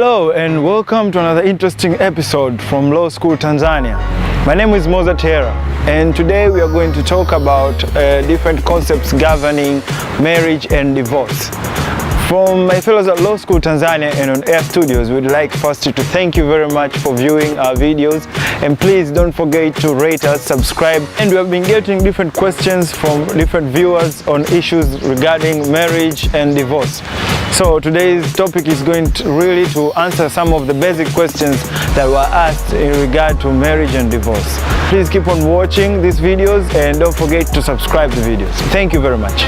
Hello and welcome to another interesting episode from Law School Tanzania. My name is Mozart Hyera and today we are going to talk about different concepts governing marriage and divorce. From my fellows at Law School Tanzania and on Air Studios, we'd like first to thank you very much for viewing our videos, and please don't forget to rate us, subscribe. And we have been getting different questions from different viewers on issues regarding marriage and divorce. So today's topic is going to really to answer some of the basic questions that were asked in regard to marriage and divorce. Please keep on watching these videos and don't forget to subscribe to the videos. Thank you very much.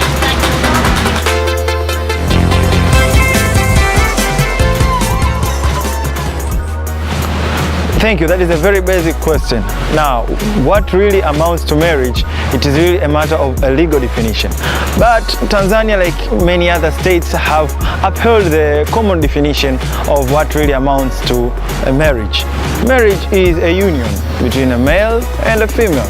Thank you. That is a very basic question. Now, what really amounts to marriage? It is really a matter of a legal definition. But Tanzania, like many other states, have upheld the common definition of what really amounts to a marriage. Marriage is a union between a male and a female,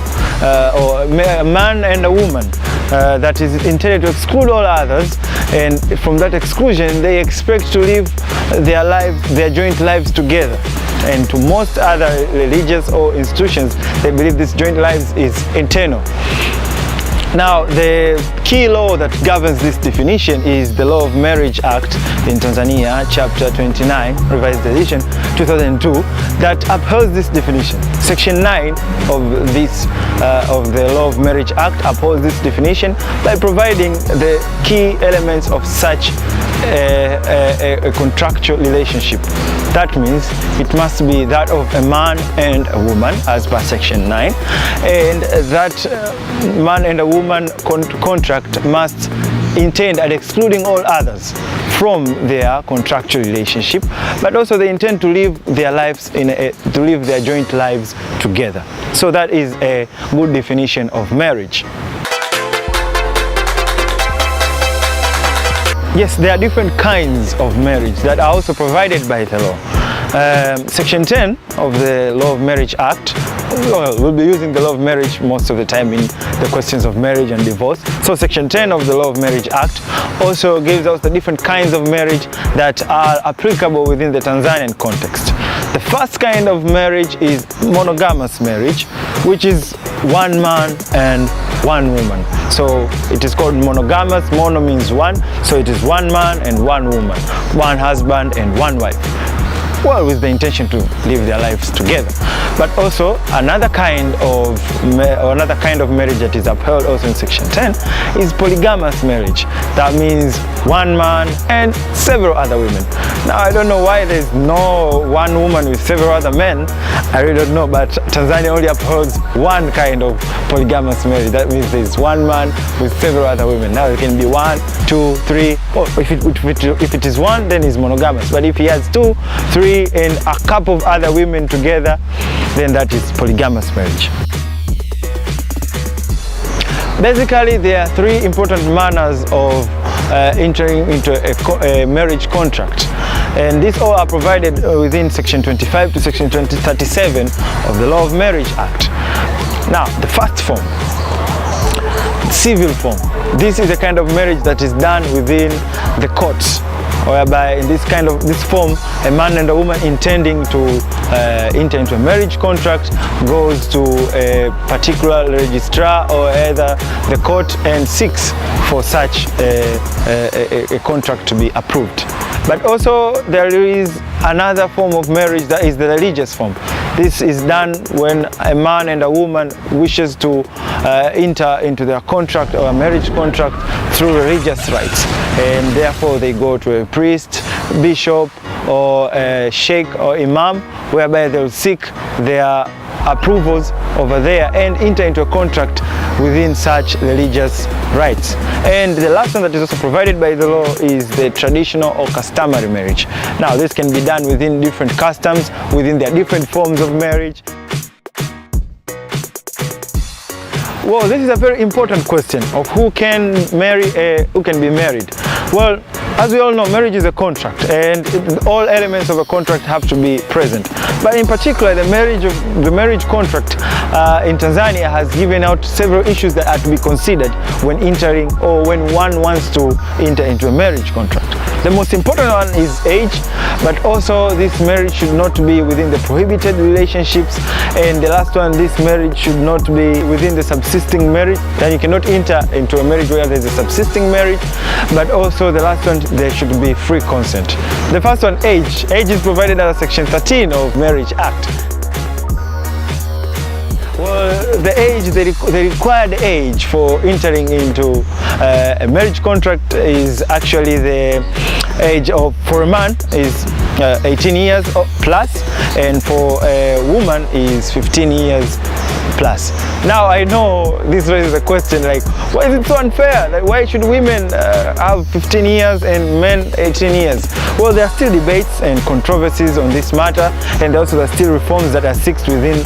or a man and a woman. That is intended to exclude all others, and from that exclusion they expect to live their joint lives together. And to most other religious or institutions, they believe this joint lives is eternal. Now, the key law that governs this definition is the Law of Marriage Act in Tanzania, Chapter 29, Revised Edition 2002, that upholds this definition. Section 9 of the Law of Marriage Act upholds this definition by providing the key elements of such a contractual relationship. That means it must be that of a man and a woman, as per Section 9, and that man and a woman contract must intend at excluding all others from their contractual relationship, but also they intend to live their lives to live their joint lives together. So that is a good definition of marriage. Yes, there are different kinds of marriage that are also provided by the law. Section 10 of the Law of Marriage Act, we'll be using the law of marriage most of the time in the questions of marriage and divorce. So Section 10 of the Law of Marriage Act also gives us the different kinds of marriage that are applicable within the Tanzanian context. The first kind of marriage is monogamous marriage, which is one man and one woman. So it is called monogamous. Mono means one, so it is one man and one woman, one husband and one wife. Well, with the intention to live their lives together. But also another kind of marriage that is upheld also in Section 10 is polygamous marriage. That means one man and several other women. Now, I don't know why there's no one woman with several other men. I really don't know, but Tanzania only upholds one kind of polygamous marriage. That means there's one man with several other women. Now it can be 1, 2, 3, or if it is one, then it's monogamous. But if he has 2, 3, and a couple of other women together, then that is polygamous marriage. Basically, there are 3 important manners of entering into a marriage contract, and these all are provided within Section 25 to Section 37 of the Law of Marriage Act. Now, the first form, civil form. This is a kind of marriage that is done within the courts, whereby in this form, a man and a woman intending to enter into a marriage contract goes to a particular registrar or either the court and seeks for such a contract to be approved. But also there is another form of marriage, that is the religious form. This is done when a man and a woman wishes to enter into their contract or a marriage contract through religious rites, and therefore they go to a priest, bishop, or a sheikh or imam, whereby they'll seek their approvals over there and enter into a contract within such religious rites. And the last one that is also provided by the law is the traditional or customary marriage. Now, this can be done within different customs, within their different forms of marriage. Well, this is a very important question of who can be married. Well, as we all know, marriage is a contract, and all elements of a contract have to be present. But in particular, the marriage contract in Tanzania has given out several issues that are to be considered when entering or when one wants to enter into a marriage contract. The most important one is age, but also this marriage should not be within the prohibited relationships, and the last one, this marriage should not be within the subsisting marriage. Then you cannot enter into a marriage where there's a subsisting marriage, but also the last one, there should be free consent. The first one, age. Age is provided under Section 13 of Marriage Act. Well, the age, the required age for entering into a marriage contract is actually the age of, for a man is 18 years plus, and for a woman is 15 years plus. Now I know this raises a question like, why is it so unfair? Like, why should women have 15 years and men 18 years? Well, there are still debates and controversies on this matter, and also there are still reforms that are sought within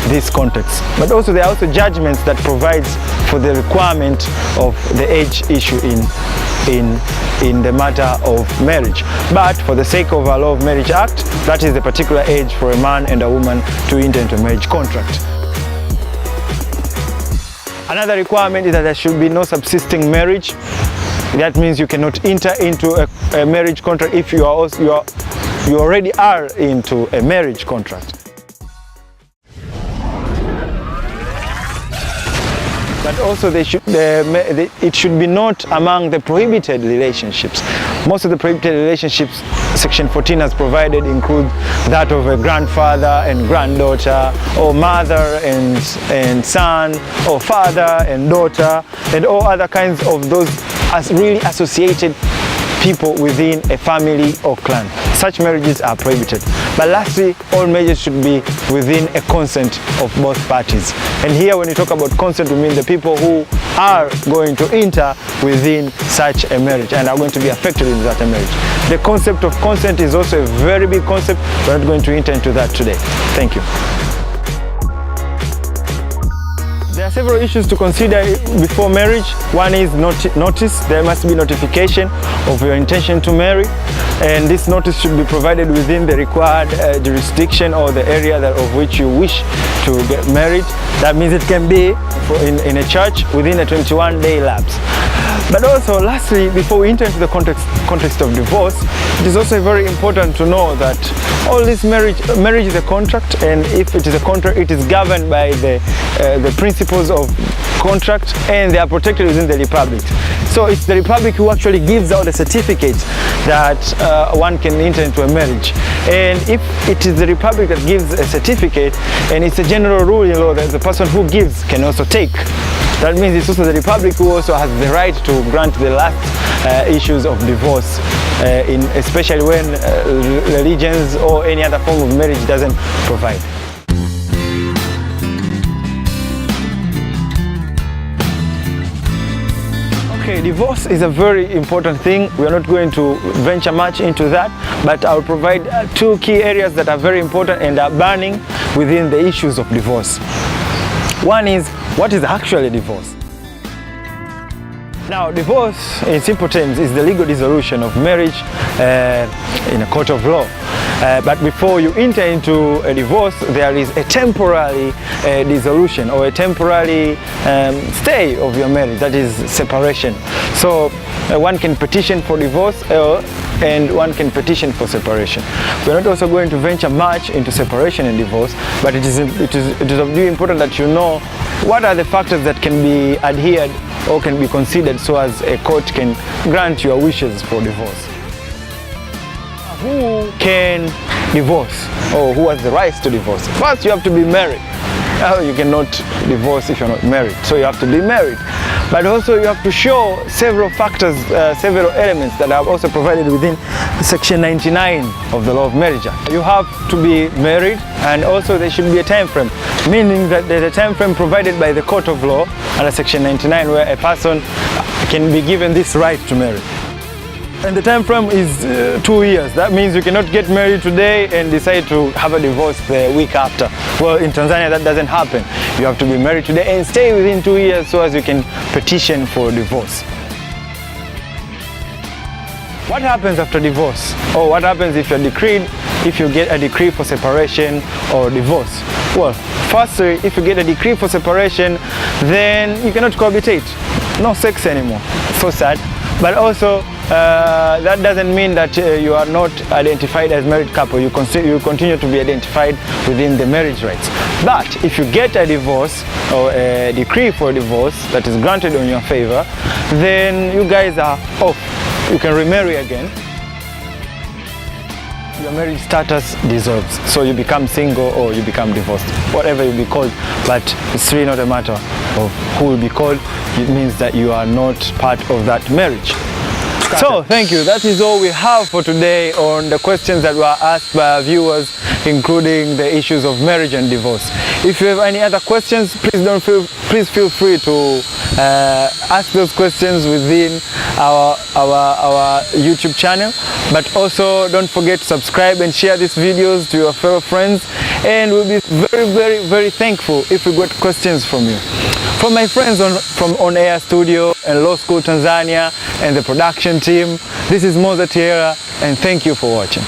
this context. But also there are also judgments that provides for the requirement of the age issue in the matter of marriage. But for the sake of our Law of Marriage Act, that is the particular age for a man and a woman to enter into a marriage contract. Another requirement is that there should be no subsisting marriage. That means you cannot enter into a marriage contract if you already are into a marriage contract. But also it should be not among the prohibited relationships. Most of the prohibited relationships Section 14 has provided include that of a grandfather and granddaughter, or mother and son, or father and daughter, and all other kinds of those as really associated people within a family or clan. Such marriages are prohibited. But lastly, all marriages should be within a consent of both parties. And here when we talk about consent, we mean the people who are going to enter within such a marriage and are going to be affected in that marriage. The concept of consent is also a very big concept. We're not going to enter into that today. Thank you. There are several issues to consider before marriage. One is notice. There must be notification of your intention to marry, and this notice should be provided within the required jurisdiction or the area of which you wish to get married. That means it can be in a church within a 21-day lapse. But also, lastly, before we enter into the context of divorce, it is also very important to know that all this marriage is a contract, and if it is a contract, it is governed by the principles of contract, and they are protected within the Republic. So it's the Republic who actually gives out a certificate that one can enter into a marriage. And if it is the Republic that gives a certificate, and it's a general rule in law that the person who gives can also take, that means it's also the Republic who also has the right to grant the last issues of divorce, especially when religions or any other form of marriage doesn't provide. Okay, divorce is a very important thing. We are not going to venture much into that, but I'll provide two key areas that are very important and are burning within the issues of divorce. One is, what is actually divorce? Now, divorce, in simple terms, is the legal dissolution of marriage in a court of law. But before you enter into a divorce, there is a temporary dissolution or a temporary stay of your marriage, that is separation. So one can petition for divorce and one can petition for separation. We're not also going to venture much into separation and divorce, but it is really important that you know what are the factors that can be adhered or can be considered so as a court can grant your wishes for divorce. Who can divorce, or who has the rights to divorce? First, you have to be married. You cannot divorce if you're not married, so you have to be married. But also you have to show several factors, several elements that are also provided within Section 99 of the Law of Marriage Act. You have to be married, and also there should be a time frame, meaning that there's a time frame provided by the court of law under Section 99 where a person can be given this right to marry. And the time frame is 2 years. That means you cannot get married today and decide to have a divorce the week after. Well, in Tanzania that doesn't happen. You have to be married today and stay within 2 years so as you can petition for divorce. What happens after divorce? Or what happens if you get a decree for separation or divorce? Well, firstly, if you get a decree for separation, then you cannot cohabitate. No sex anymore. So sad. But also, that doesn't mean that you are not identified as married couple. You continue to be identified within the marriage rights. But if you get a divorce or a decree for divorce that is granted on your favor, then you guys are off. You can remarry again. Your marriage status dissolves, so you become single or you become divorced, whatever you be called. But it's really not a matter of who will be called. It means that you are not part of that marriage. So thank you. That is all we have for today on the questions that were asked by our viewers, including the issues of marriage and divorce. If you have any other questions, please feel free to ask those questions within our YouTube channel. But also don't forget to subscribe and share these videos to your fellow friends, and we'll be very thankful if we get questions from you. From my friends from On Air Studio and Law School Tanzania and the production team, this is Mozart Hyera, and thank you for watching.